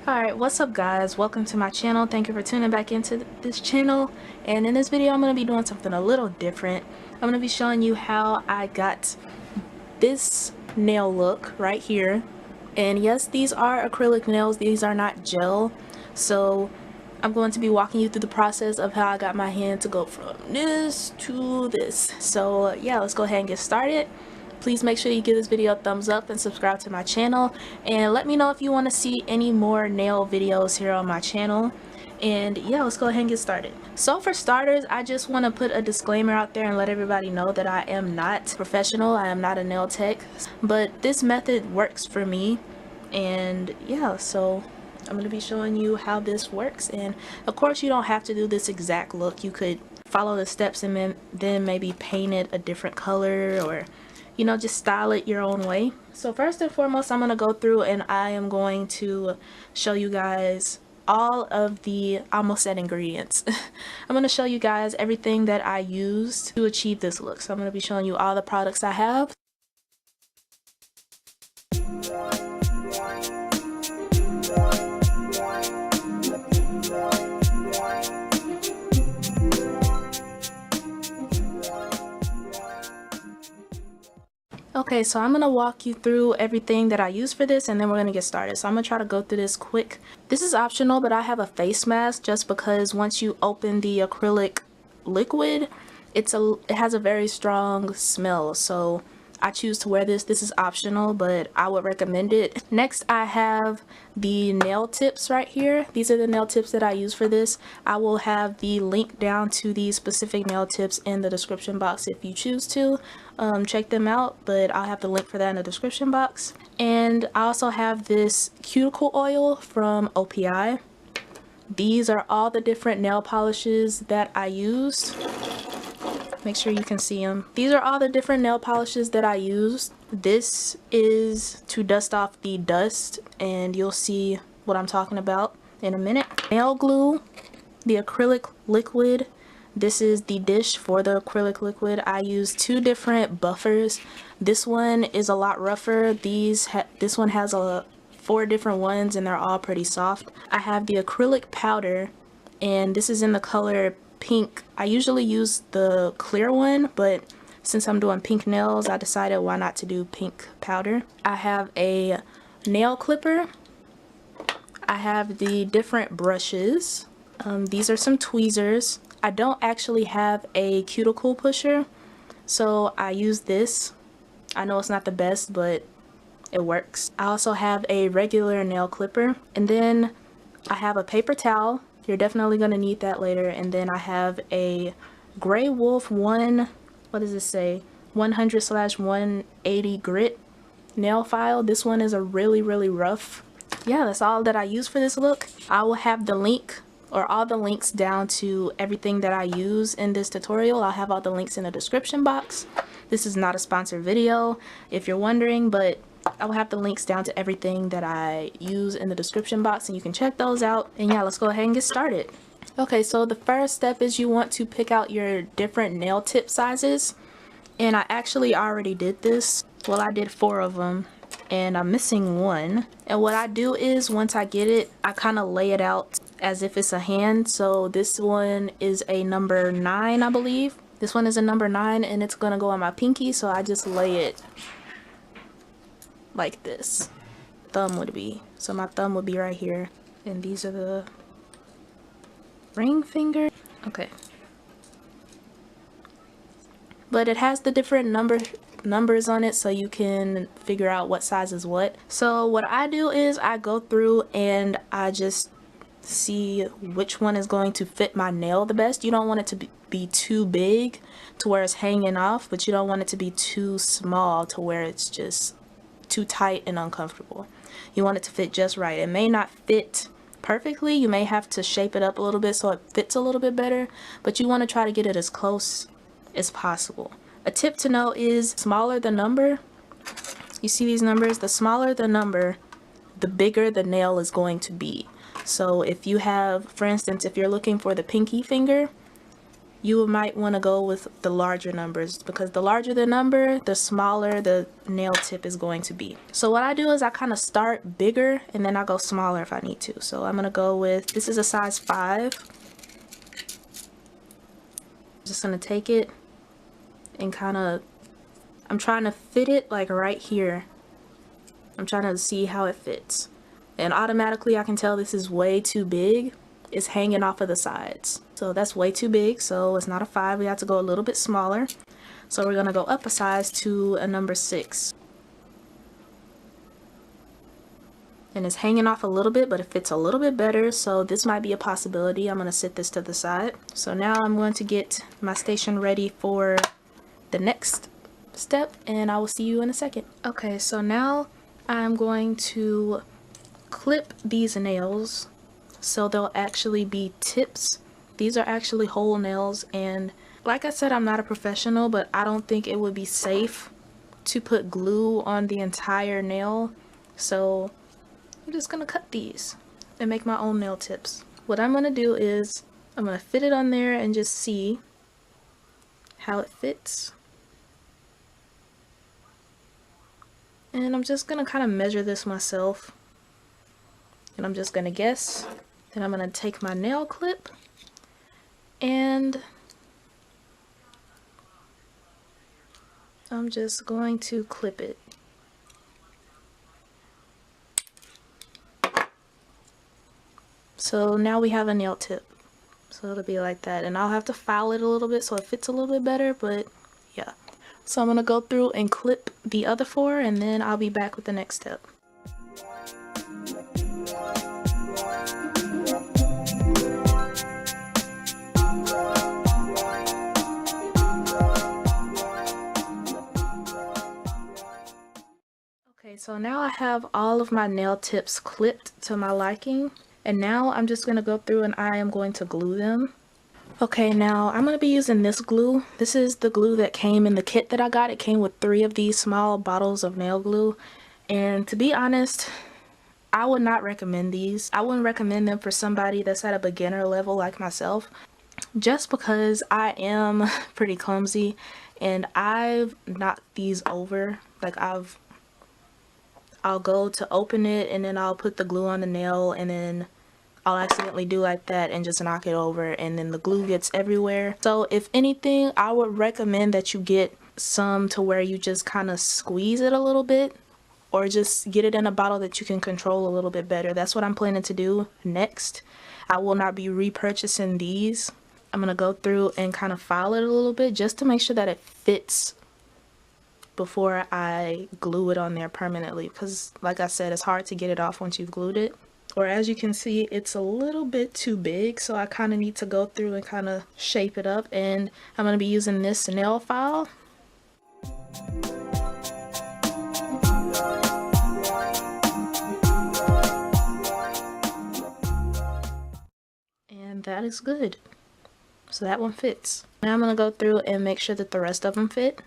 Alright, what's up guys? Welcome to my channel. Thank you for tuning back into this channel. And in this video I'm going to be doing something a little different. I'm going to be showing you how I got this nail look right here. And yes, these are acrylic nails. These are not gel. So I'm going to be walking you through the process of how I got my hand to go from this to this. So yeah, let's go ahead and get started. Please make sure you give this video a thumbs up and subscribe to my channel, and let me know if you want to see any more nail videos here on my channel. And yeah, let's go ahead and get started. So for starters, I just want to put a disclaimer out there and let everybody know that I am not professional. I am not a nail tech, but this method works for me. And yeah, so I'm going to be showing you how this works. And of course you don't have to do this exact look. You could follow the steps and then maybe paint it a different color, or you know, just style it your own way. So first and foremost, I'm going to go through and I am going to show you guys all of the, I almost said ingredients. I'm going to show you guys everything that I used to achieve this look. So I'm going to be showing you all the products I have. Okay, so I'm going to walk you through everything that I use for this, and then we're going to get started. So I'm going to try to go through this quick. This is optional, but I have a face mask just because once you open the acrylic liquid, it has a very strong smell. So I choose to wear this. This is optional, but I would recommend it. Next, I have the nail tips right here. These are the nail tips that I use for this. I will have the link down to these specific nail tips in the description box if you choose to. Check them out, but I'll have the link for that in the description box. And I also have this cuticle oil from OPI. These are all the different nail polishes that I used. Make sure you can see them. These are all the different nail polishes that I used. This is to dust off the dust, and you'll see what I'm talking about in a minute. Nail glue, the acrylic liquid. This is the dish for the acrylic liquid. I use two different buffers. This one is a lot rougher. This one has 4 different ones, and they're all pretty soft. I have the acrylic powder, and this is in the color pink. I usually use the clear one, but since I'm doing pink nails, I decided why not to do pink powder. I have a nail clipper. I have the different brushes. These are some tweezers. I don't actually have a cuticle pusher, so I use this. I know it's not the best, but it works. I also have a regular nail clipper, and then I have a paper towel. You're definitely going to need that later. And then I have a Gray Wolf 100/180 grit nail file. This one is a really rough. Yeah, that's all that I use for this look. I will have the link, or all the links down to everything that I use in this tutorial. I'll have all the links in the description box. This is not a sponsored video if you're wondering, but I will have the links down to everything that I use in the description box, and you can check those out. And yeah, let's go ahead and get started. Okay, so the first step is you want to pick out your different nail tip sizes. And I actually already did this. Well, I did 4 of them, and I'm missing 1. And what I do is once I get it, I kind of lay it out as if it's a hand. So this one is a number 9, I believe. This one is a number 9, and it's gonna go on my pinky, so I just lay it like this. Thumb would be, so my thumb would be right here, and these are the ring finger. Okay, but it has the different numbers on it, so you can figure out what size is what. So what I do is I go through and I just see which one is going to fit my nail the best. You don't want it to be too big to where it's hanging off, but you don't want it to be too small to where it's just too tight and uncomfortable. You want it to fit just right. It may not fit perfectly. You may have to shape it up a little bit so it fits a little bit better, but you want to try to get it as close as possible. A tip to know is smaller the number. You see these numbers? The smaller the number, the bigger the nail is going to be. So if you have, for instance, if you're looking for the pinky finger, you might want to go with the larger numbers, because the larger the number, the smaller the nail tip is going to be. So what I do is I kind of start bigger and then I go smaller if I need to. So I'm going to go with, this is a size 5. I'm just going to take it and kind of, I'm trying to fit it like right here. I'm trying to see how it fits. And automatically I can tell this is way too big. It's hanging off of the sides. So that's way too big, so it's not a 5. We have to go a little bit smaller. So we're gonna go up a size to a number 6. And it's hanging off a little bit, but it fits a little bit better, so this might be a possibility. I'm gonna set this to the side. So now I'm going to get my station ready for the next step, and I will see you in a second. Okay, so now I'm going to clip these nails so they'll actually be tips. These are actually whole nails, and like I said, I'm not a professional, but I don't think it would be safe to put glue on the entire nail. So I'm just gonna cut these and make my own nail tips. What I'm gonna do is I'm gonna fit it on there and just see how it fits. And I'm just gonna kind of measure this myself. And I'm just gonna guess. Then I'm gonna take my nail clip and I'm just going to clip it. So now we have a nail tip. So it'll be like that. And I'll have to file it a little bit so it fits a little bit better, but yeah. So I'm gonna go through and clip the other 4, and then I'll be back with the next step. Okay, so now I have all of my nail tips clipped to my liking, and now I'm just going to go through and I am going to glue them. Okay, now I'm going to be using this glue. This is the glue that came in the kit that I got. It came with 3 of these small bottles of nail glue, and to be honest, I would not recommend these. I wouldn't recommend them for somebody that's at a beginner level like myself, just because I am pretty clumsy and I've knocked these over. Like I'll go to open it and then I'll put the glue on the nail and then I'll accidentally do like that and just knock it over, and then the glue gets everywhere. So if anything, I would recommend that you get some to where you just kind of squeeze it a little bit, or just get it in a bottle that you can control a little bit better. That's what I'm planning to do next. I will not be repurchasing these. I'm gonna go through and kind of file it a little bit just to make sure that it fits before I glue it on there permanently, because like I said, it's hard to get it off once you've glued it. Or as you can see, it's a little bit too big, so I kind of need to go through and kind of shape it up, and I'm going to be using this nail file. And that is good. So that one fits. Now I'm going to go through and make sure that the rest of them fit.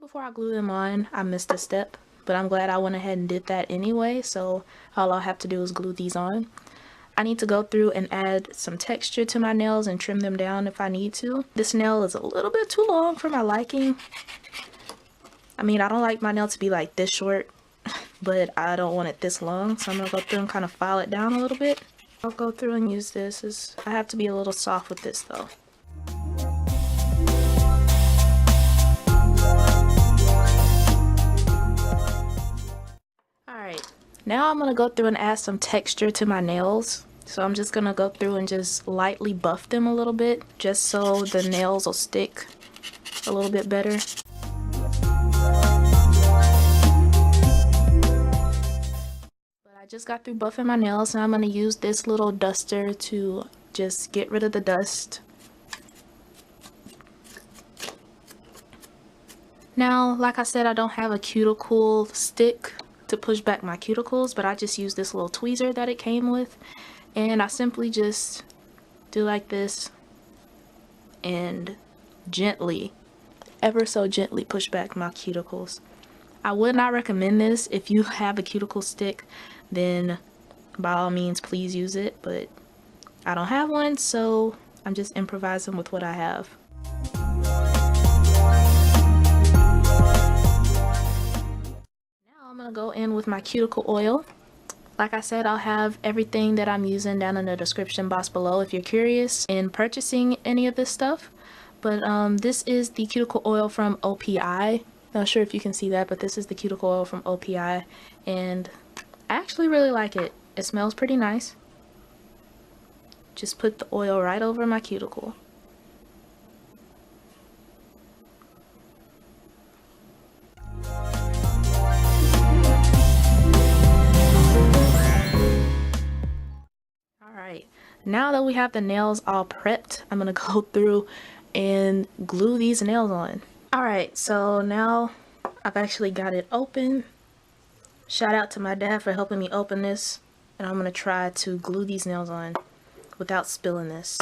Before I glue them on, I missed a step, but I'm glad I went ahead and did that anyway, so all I'll have to do is glue these on. I need to go through and add some texture to my nails and trim them down if I need to. This nail is a little bit too long for my liking. I mean, I don't like my nail to be like this short, but I don't want it this long, so I'm going to go through and kind of file it down a little bit. I'll go through and use this. I have to be a little soft with this though. Alright, now I'm going to go through and add some texture to my nails. So I'm just going to go through and just lightly buff them a little bit, just so the nails will stick a little bit better. But I just got through buffing my nails, and I'm going to use this little duster to just get rid of the dust. Now, like I said, I don't have a cuticle stick to push back my cuticles, but I just use this little tweezer that it came with, and I simply just do like this and gently, ever so gently, push back my cuticles. I would not recommend this. If you have a cuticle stick, then by all means please use it, but I don't have one, so I'm just improvising with what I have. Now I'm gonna go in with my cuticle oil. Like I said, I'll have everything that I'm using down in the description box below if you're curious in purchasing any of this stuff. But this is the cuticle oil from OPI. Not sure if you can see that, but this is the cuticle oil from OPI, and I actually really like it. It smells pretty nice. Just put the oil right over my cuticle. Alright, now that we have the nails all prepped, I'm gonna go through and glue these nails on. Alright, so now I've actually got it open. Shout out to my dad for helping me open this, and I'm gonna try to glue these nails on without spilling this.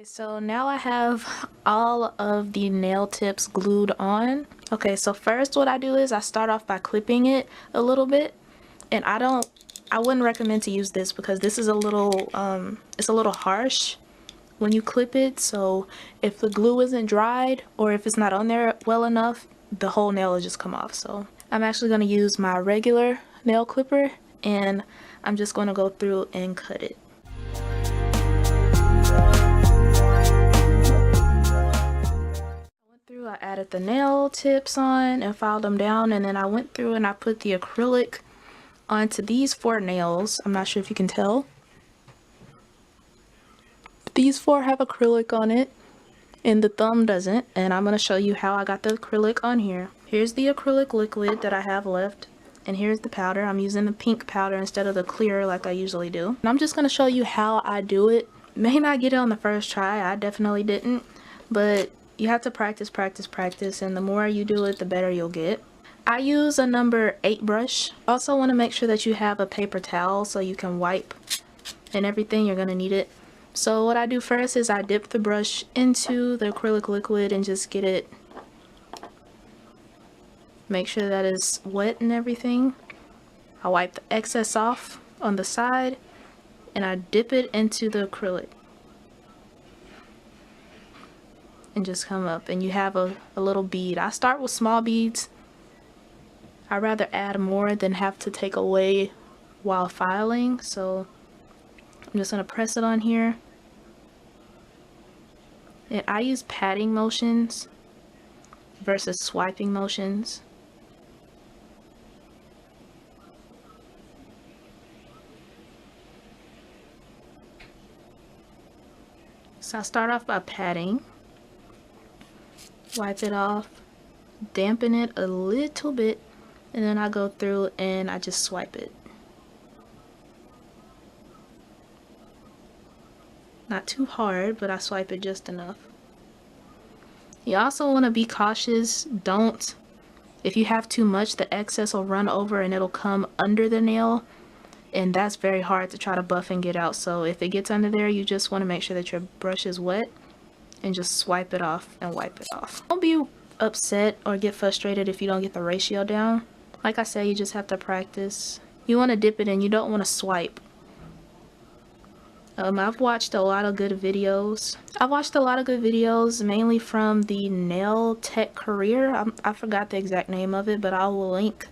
So now I have all of the nail tips glued on. Okay, so first what I do is I start off by clipping it a little bit, and I wouldn't recommend to use this because this is a little it's a little harsh when you clip it. So if the glue isn't dried or if it's not on there well enough, the whole nail will just come off. So I'm actually going to use my regular nail clipper, and I'm just going to go through and cut it. I added the nail tips on and filed them down, and then I went through and I put the acrylic onto these 4 nails. I'm not sure if you can tell. These 4 have acrylic on it and the thumb doesn't, and I'm going to show you how I got the acrylic on here. Here's the acrylic liquid that I have left, and here's the powder. I'm using the pink powder instead of the clear like I usually do. And I'm just going to show you how I do it. May not get it on the first try, I definitely didn't, but you have to practice, practice, practice, and the more you do it, the better you'll get. I use a number 8 brush. Also want to make sure that you have a paper towel so you can wipe and everything. You're going to need it. So what I do first is I dip the brush into the acrylic liquid and just get it, make sure that it's wet and everything. I wipe the excess off on the side and I dip it into the acrylic. And just come up and you have a little bead. I start with small beads. I'd rather add more than have to take away while filing, so I'm just going to press it on here. And I use patting motions versus swiping motions. So I start off by patting. Wipe it off, dampen it a little bit, and then I go through and I just swipe it. Not too hard, but I swipe it just enough. You also want to be cautious. If you have too much, the excess will run over and it'll come under the nail, and that's very hard to try to buff and get out. So if it gets under there, you just want to make sure that your brush is wet and just swipe it off and wipe it off. Don't be upset or get frustrated if you don't get the ratio down. Like I said, you just have to practice. You want to dip it in, you don't want to swipe. I've watched a lot of good videos. Mainly from the Nail Tech Career. I forgot the exact name of it, but I will link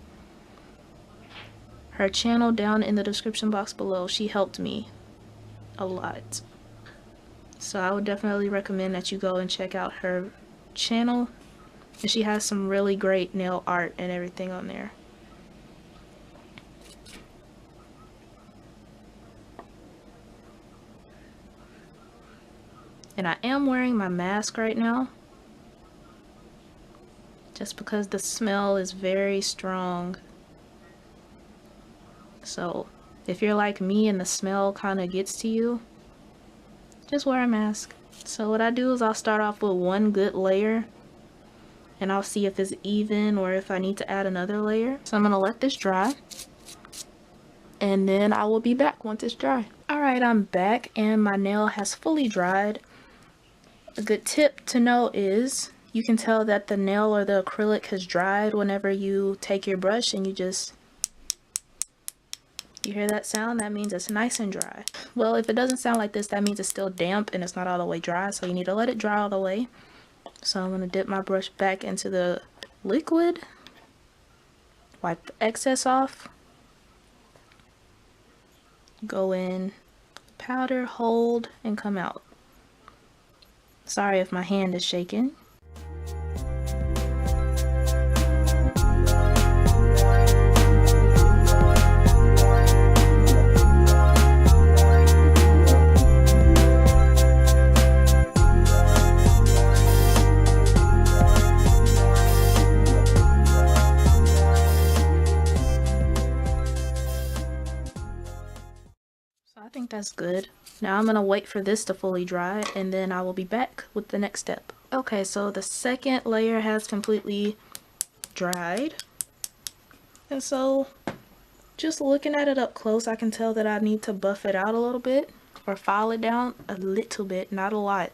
her channel down in the description box below. She helped me a lot. So I would definitely recommend that you go and check out her channel. And she has some really great nail art and everything on there. And I am wearing my mask right now, just because the smell is very strong. So if you're like me and the smell kind of gets to you, just wear a mask. So what I do is I'll start off with one good layer, and I'll see if it's even or if I need to add another layer. So I'm gonna let this dry, and then I will be back once it's dry. Alright, I'm back and my nail has fully dried. A good tip to know is you can tell that the nail or the acrylic has dried whenever you take your brush and you hear that sound. That means it's nice and dry. Well, if it doesn't sound like this, that means it's still damp and it's not all the way dry, so you need to let it dry all the way. So I'm going to dip my brush back into the liquid, wipe the excess off, go in, powder, hold, and come out. Sorry if my hand is shaking. I think that's good. Now I'm gonna wait for this to fully dry and then I will be back with the next step. Okay, so the second layer has completely dried. And so just looking at it up close, I can tell that I need to buff it out a little bit or file it down a little bit, not a lot.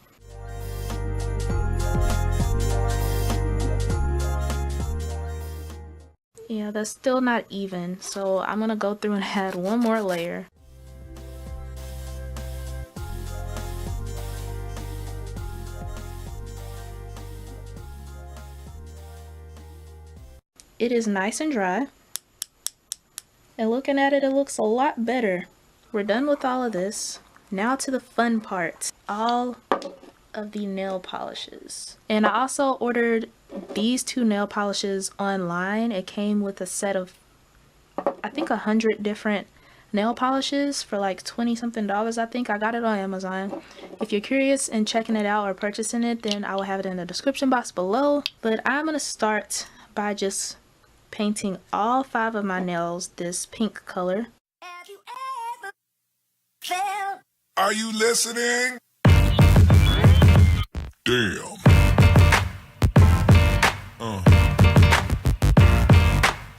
Yeah, that's still not even, so I'm gonna go through and add one more layer. It is nice and dry, and looking at it, it looks a lot better. We're done with all of this. Now to the fun part, all of the nail polishes. And I also ordered these two nail polishes online. It came with a set of, I think, 100 different nail polishes for like $20-something, I think. I got it on Amazon. If you're curious and checking it out or purchasing it, then I will have it in the description box below. But I'm gonna start by just painting all 5 of my nails this pink color. Have you ever felt? Are you listening? Damn.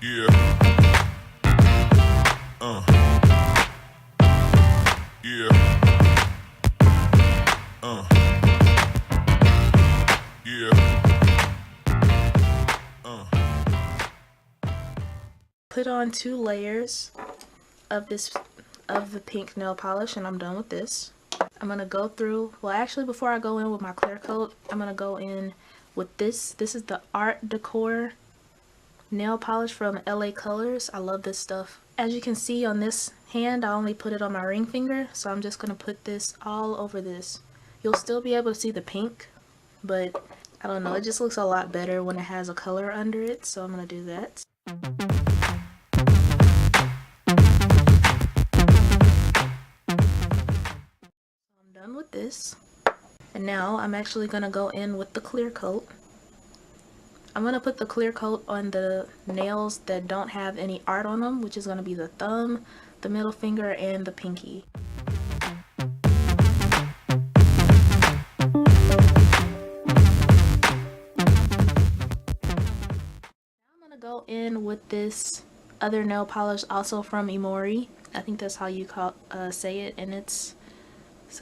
Yeah. Yeah. Yeah. Put on 2 layers of the pink nail polish, and I'm done with this. I'm gonna go through, well, actually before I go in with my clear coat, I'm gonna go in with this. This is the Art Decor nail polish from LA Colors. I love this stuff. As you can see on this hand, I only put it on my ring finger, so I'm just gonna put this all over this. You'll still be able to see the pink, but I don't know, it just looks a lot better when it has a color under it, so I'm gonna do that. Done with this, and now I'm actually gonna go in with the clear coat. I'm gonna put the clear coat on the nails that don't have any art on them, which is gonna be the thumb, the middle finger, and the pinky. Now I'm gonna go in with this other nail polish, also from Imori. I think that's how you say it, and it's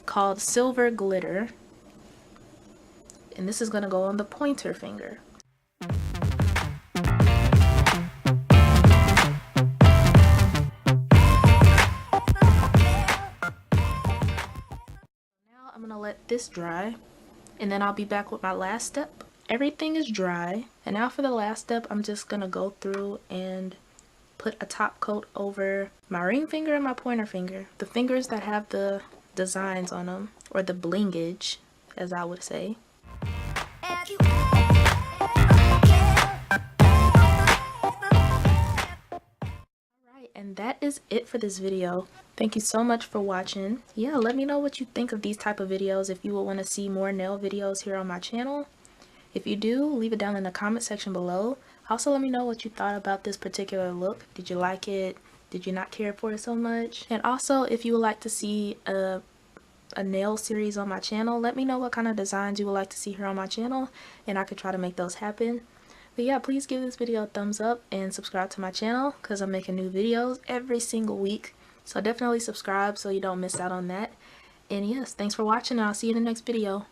called Silver Glitter, and this is going to go on the pointer finger. Now I'm going to let this dry, and then I'll be back with my last step. Everything is dry, and now for the last step, I'm just going to go through and put a top coat over my ring finger and my pointer finger, the fingers that have the designs on them. or the blingage, as I would say. And that is it for this video. Thank you so much for watching. Yeah, let me know what you think of these type of videos, if you would want to see more nail videos here on my channel. If you do, leave it down in the comment section below. Also, let me know what you thought about this particular look. Did you like it? Did you not care for it so much? And also, if you would like to see a nail series on my channel, let me know what kind of designs you would like to see here on my channel, and I could try to make those happen. But yeah, please give this video a thumbs up and subscribe to my channel, because I'm making new videos every single week. So definitely subscribe so you don't miss out on that. And yes, thanks for watching, and I'll see you in the next video.